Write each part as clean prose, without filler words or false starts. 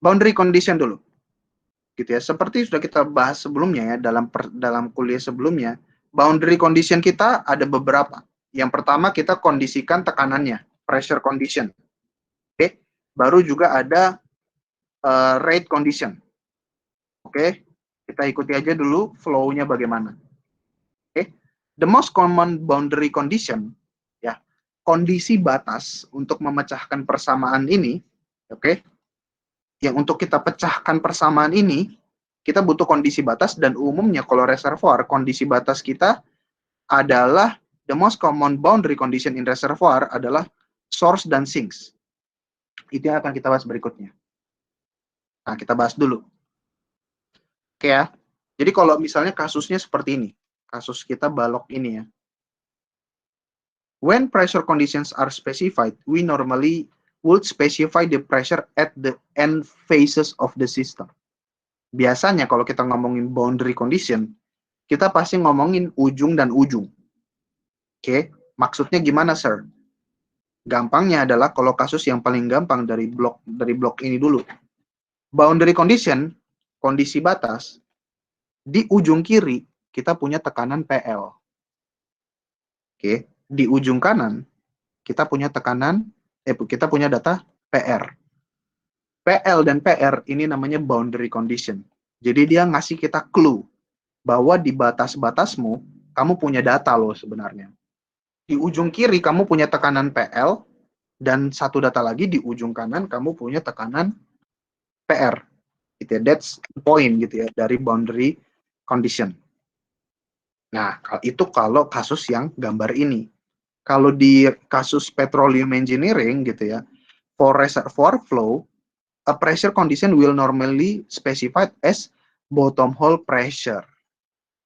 boundary condition dulu, gitu ya. Seperti sudah kita bahas sebelumnya ya, dalam kuliah sebelumnya, boundary condition kita ada beberapa. Yang pertama kita kondisikan tekanannya, pressure condition. Oke, baru juga ada rate condition. Oke, kita ikuti aja dulu flow-nya bagaimana. Oke, the most common boundary condition, ya, kondisi batas untuk memecahkan persamaan ini, oke, yang untuk kita pecahkan persamaan ini, kita butuh kondisi batas, dan umumnya kalau reservoir, kondisi batas kita adalah, the most common boundary condition in reservoir adalah source dan sinks. Itu yang akan kita bahas berikutnya. Nah, kita bahas dulu. Oke ya. Jadi kalau misalnya kasusnya seperti ini, kasus kita balok ini ya. When pressure conditions are specified, we normally would specify the pressure at the end phases of the system. Biasanya kalau kita ngomongin boundary condition, kita pasti ngomongin ujung dan ujung. Oke, maksudnya gimana, sir? Gampangnya adalah kalau kasus yang paling gampang dari blok ini dulu. Boundary condition, kondisi batas, di ujung kiri kita punya tekanan PL. Oke, di ujung kanan kita punya kita punya data PR. PL dan PR ini namanya boundary condition. Jadi dia ngasih kita clue bahwa di batas-batasmu kamu punya data loh sebenarnya. Di ujung kiri kamu punya tekanan PL, dan satu data lagi di ujung kanan kamu punya tekanan PR. Gitu ya. That's the point gitu ya dari boundary condition. Nah, itu kalau kasus yang gambar ini. Kalau di kasus petroleum engineering gitu ya, for reservoir flow, a pressure condition will normally specified as bottom hole pressure.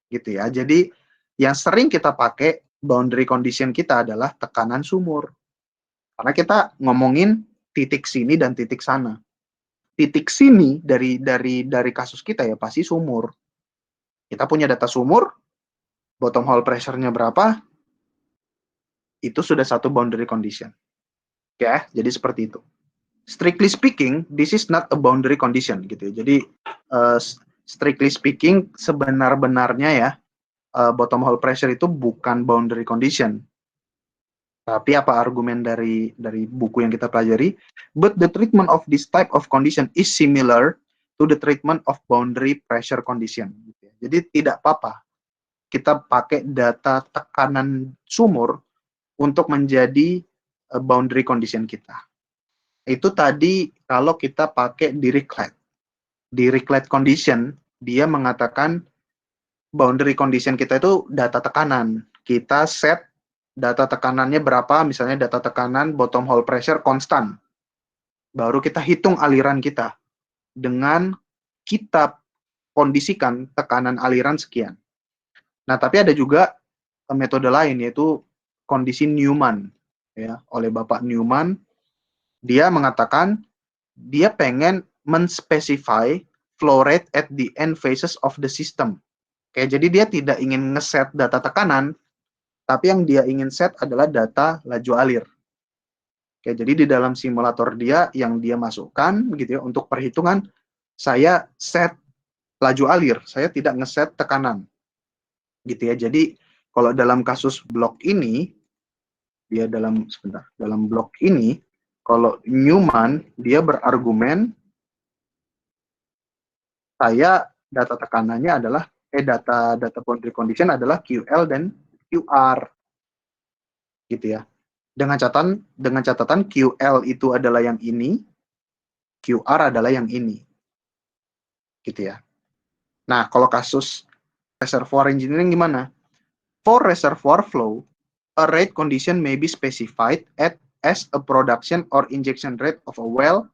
Gitu ya. Jadi yang sering kita pakai boundary condition kita adalah tekanan sumur. Karena kita ngomongin titik sini dan titik sana. Titik sini dari kasus kita ya pasti sumur. Kita punya data sumur, bottom hole pressure-nya berapa, itu sudah satu boundary condition. Oke, jadi seperti itu. Strictly speaking, this is not a boundary condition gitu ya. Jadi strictly speaking, sebenar-benarnya ya, bottom hole pressure itu bukan boundary condition. Tapi apa argumen dari buku yang kita pelajari? But the treatment of this type of condition is similar to the treatment of boundary pressure condition. Jadi tidak apa-apa kita pakai data tekanan sumur untuk menjadi boundary condition kita. Itu tadi kalau kita pakai Dirichlet. Dirichlet condition, dia mengatakan boundary condition kita itu data tekanan. Kita set data tekanannya berapa, misalnya data tekanan bottom hole pressure konstan. Baru kita hitung aliran kita dengan kita kondisikan tekanan aliran sekian. Nah, tapi ada juga metode lain yaitu kondisi Newman ya, oleh Bapak Newman. Dia mengatakan dia pengen menspesify flow rate at the end phases of the system. Oke, jadi dia tidak ingin ngeset data tekanan, tapi yang dia ingin set adalah data laju alir. Oke, jadi di dalam simulator dia yang dia masukkan gitu ya, untuk perhitungan saya set laju alir, saya tidak ngeset tekanan. Gitu ya. Jadi kalau dalam kasus blok ini dia dalam blok ini, kalau Newman dia berargumen saya data tekanannya adalah data boundary condition adalah QL dan QR. Gitu ya. Dengan catatan QL itu adalah yang ini, QR adalah yang ini. Gitu ya. Nah, kalau kasus reservoir engineering gimana? For reservoir flow, a rate condition may be specified as a production or injection rate of a well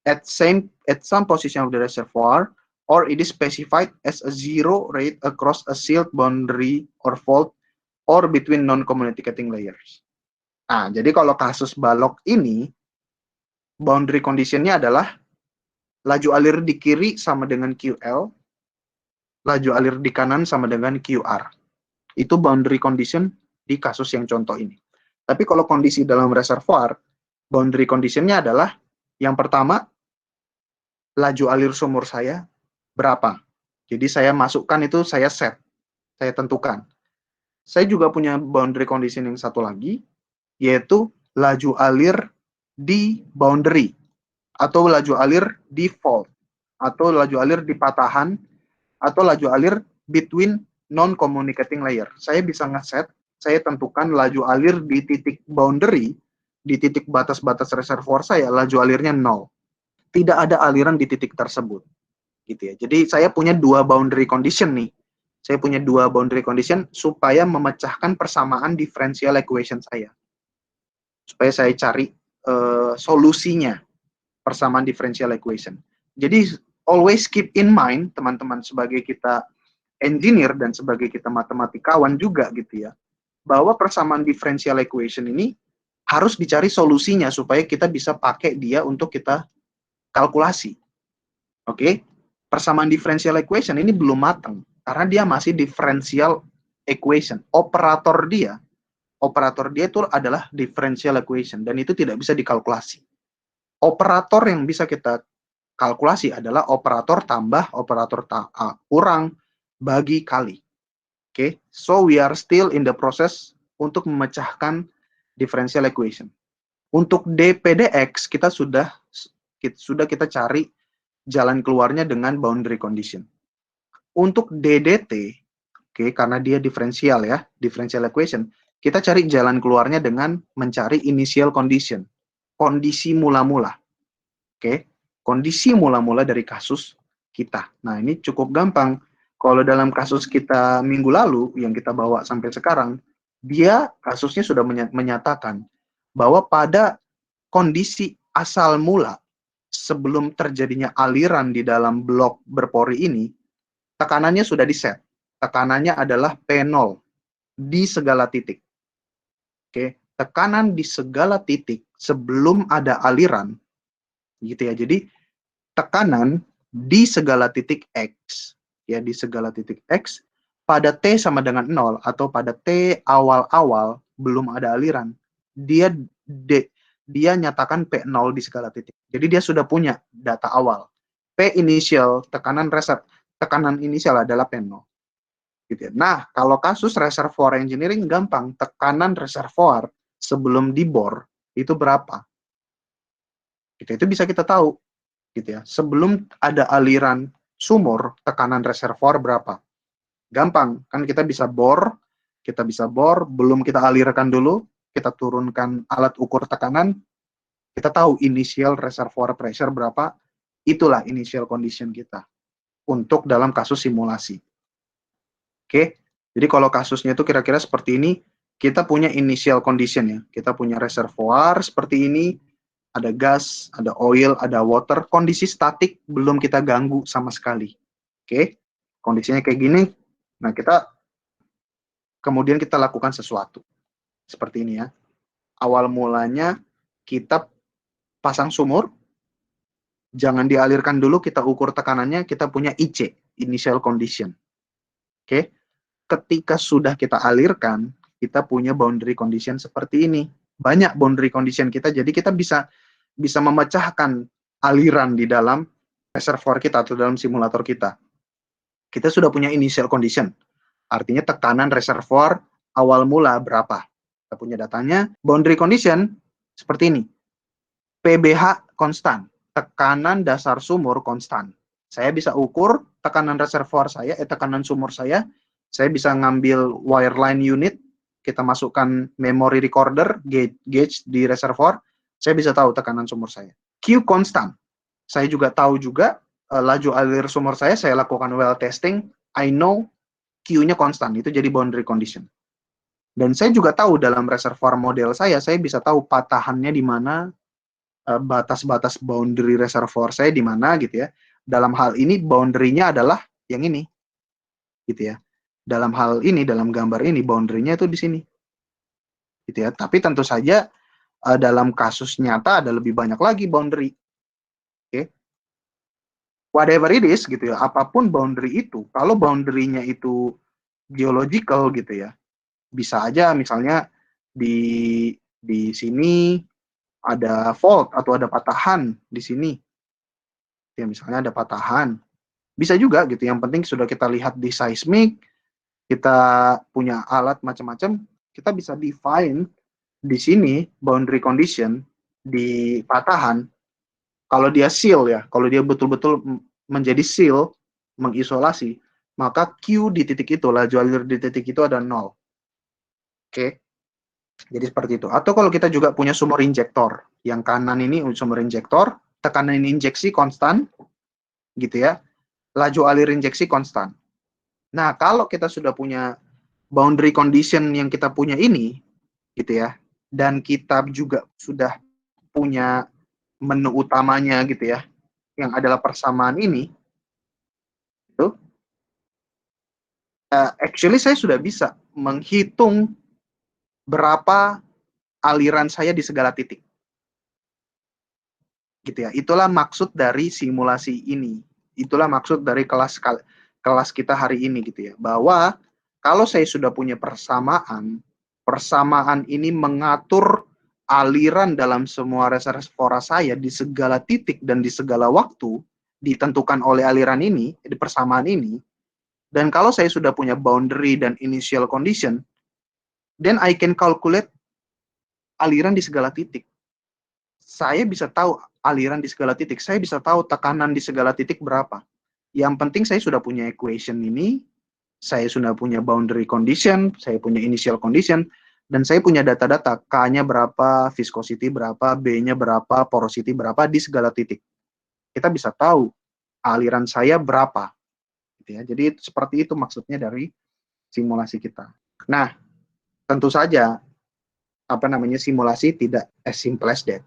at some position of the reservoir, or it is specified as a zero rate across a sealed boundary or fault or between non-communicating layers. Nah, jadi kalau kasus balok ini, boundary condition-nya adalah laju alir di kiri sama dengan QL, laju alir di kanan sama dengan QR. Itu boundary condition di kasus yang contoh ini. Tapi kalau kondisi dalam reservoir, boundary condition-nya adalah yang pertama, laju alir sumur saya berapa. Jadi saya masukkan itu, saya set, saya tentukan. Saya juga punya boundary condition yang satu lagi, yaitu laju alir di boundary, atau laju alir di fault, atau laju alir di patahan, atau laju alir between non-communicating layer. Saya bisa ngeset, saya tentukan laju alir di titik boundary, di titik batas-batas reservoir saya, laju alirnya 0. Tidak ada aliran di titik tersebut. Gitu ya. Jadi saya punya dua boundary condition nih. Saya punya dua boundary condition supaya memecahkan persamaan differential equation saya. Supaya saya cari solusinya persamaan differential equation. Jadi always keep in mind, teman-teman, sebagai kita engineer dan sebagai kita matematikawan juga gitu ya, bahwa persamaan differential equation ini harus dicari solusinya supaya kita bisa pakai dia untuk kita kalkulasi. Oke? Persamaan differential equation ini belum matang karena dia masih differential equation. Operator dia itu adalah differential equation dan itu tidak bisa dikalkulasi. Operator yang bisa kita kalkulasi adalah operator tambah, operator kurang, bagi, kali. Oke, so we are still in the process untuk memecahkan differential equation. Untuk dPdx kita sudah kita cari jalan keluarnya dengan boundary condition. Untuk ddt, oke, karena dia diferensial ya, differential equation, kita cari jalan keluarnya dengan mencari initial condition, kondisi mula-mula. Oke, kondisi mula-mula dari kasus kita. Nah, ini cukup gampang. Kalau dalam kasus kita minggu lalu, yang kita bawa sampai sekarang, dia kasusnya sudah menyatakan bahwa pada kondisi asal mula, sebelum terjadinya aliran di dalam blok berpori ini, tekanannya sudah di-set. Tekanannya adalah P0 di segala titik. Oke, tekanan di segala titik sebelum ada aliran, gitu ya. Jadi tekanan di segala titik X, ya, di segala titik X, pada T sama dengan 0, atau pada T awal-awal belum ada aliran, dia nyatakan P0 di segala titik. Jadi dia sudah punya data awal. P initial, tekanan inisial adalah P0. Gitu ya. Nah, kalau kasus reservoir engineering gampang, tekanan reservoir sebelum dibor itu berapa? Gitu, itu bisa kita tahu. Gitu ya. Sebelum ada aliran sumur, tekanan reservoir berapa? Gampang, kan kita bisa bor, belum kita alirkan dulu, kita turunkan alat ukur tekanan, kita tahu initial reservoir pressure berapa, itulah initial condition kita untuk dalam kasus simulasi. Oke, jadi kalau kasusnya itu kira-kira seperti ini, kita punya initial condition ya, kita punya reservoir seperti ini, ada gas, ada oil, ada water, kondisi statik belum kita ganggu sama sekali. Oke, kondisinya kayak gini, nah kemudian kita lakukan sesuatu. Seperti ini ya. Awal mulanya kita pasang sumur, jangan dialirkan dulu, kita ukur tekanannya, kita punya IC, initial condition. Oke, ketika sudah kita alirkan, kita punya boundary condition seperti ini. Banyak boundary condition kita, jadi kita bisa memecahkan aliran di dalam reservoir kita atau dalam simulator kita. Kita sudah punya initial condition, artinya tekanan reservoir awal mula berapa. Kita punya datanya. Boundary condition seperti ini. PBH konstan, tekanan dasar sumur konstan. Saya bisa ukur tekanan reservoir saya, tekanan sumur saya bisa ngambil wireline unit, kita masukkan memory recorder, gauge di reservoir, saya bisa tahu tekanan sumur saya. Q konstan. Saya juga tahu juga laju alir sumur saya lakukan well testing, I know Q-nya konstan, itu jadi boundary condition. Dan saya juga tahu dalam reservoir model saya bisa tahu patahannya di mana, batas-batas boundary reservoir saya di mana gitu ya. Dalam hal ini boundary-nya adalah yang ini. Gitu ya. Dalam hal ini, dalam gambar ini boundary-nya itu di sini. Gitu ya. Tapi tentu saja dalam kasus nyata ada lebih banyak lagi boundary. Oke. Whatever it is gitu ya, apapun boundary itu, kalau boundary-nya itu geological gitu ya, bisa aja misalnya di sini ada fault atau ada patahan di sini. Ya, misalnya ada patahan. Bisa juga gitu, yang penting sudah kita lihat di seismik, kita punya alat macam-macam, kita bisa define di sini boundary condition di patahan. Kalau dia seal ya, kalau dia betul-betul menjadi seal, mengisolasi, maka Q di titik itu, laju alir di titik itu ada 0. Oke, jadi seperti itu. Atau kalau kita juga punya sumur injektor, yang kanan ini sumur injektor, tekanan injeksi konstan, gitu ya, laju alir injeksi konstan. Nah, kalau kita sudah punya boundary condition yang kita punya ini, gitu ya, dan kita juga sudah punya menu utamanya gitu ya, yang adalah persamaan ini, itu actually saya sudah bisa menghitung berapa aliran saya di segala titik. Gitu ya. Itulah maksud dari simulasi ini. Itulah maksud dari kelas kita hari ini gitu ya. Bahwa kalau saya sudah punya persamaan, persamaan ini mengatur aliran dalam semua reservoir saya di segala titik dan di segala waktu ditentukan oleh aliran ini, di persamaan ini. Dan kalau saya sudah punya boundary dan initial condition, then I can calculate aliran di segala titik. Saya bisa tahu aliran di segala titik. Saya bisa tahu tekanan di segala titik berapa. Yang penting saya sudah punya equation ini, saya sudah punya boundary condition, saya punya initial condition, dan saya punya data-data, K-nya berapa, viscosity berapa, B-nya berapa, porosity berapa di segala titik. Kita bisa tahu aliran saya berapa. Gitu ya. Jadi seperti itu maksudnya dari simulasi kita. Nah, tentu saja simulasi tidak as simple as that.